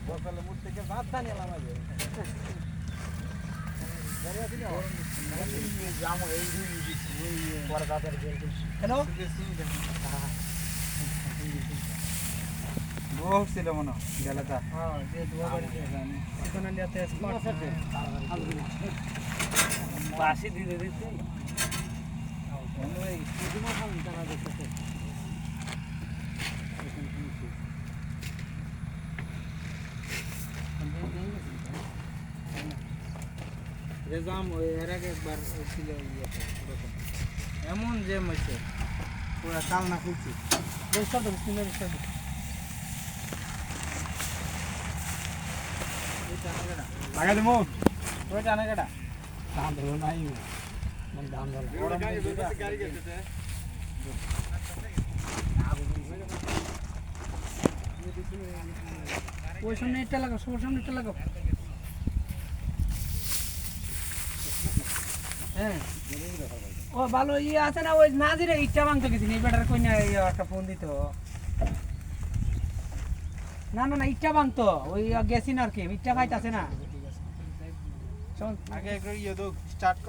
বসালে মুখ থেকে ভাত জানি এলাম আগে ছিল মনে গেলাটা বাসি দিতে দিতে রেজাম ওই এর আগে একবার ছিল এমন যে হয়েছে পুরা কাল না খুলছি লাগা দেবো ওই টানে কাটা দাম ধরো নাই দাম ধরো ওই সামনে এটা লাগাও সবার সামনে এটা লাগাও হ্যাঁ ও ভালো ইয়ে আছে না ওই নাজিরে ইচ্ছা ভাঙতে গেছিনি এই বেটার কই না একটা ফোন দিত না না না ইচ্ছা ভাঙতো ওই গেছি না আর কি ইচ্ছা খাইতেছে না আগে একটু ইয়ে তো স্টার্ট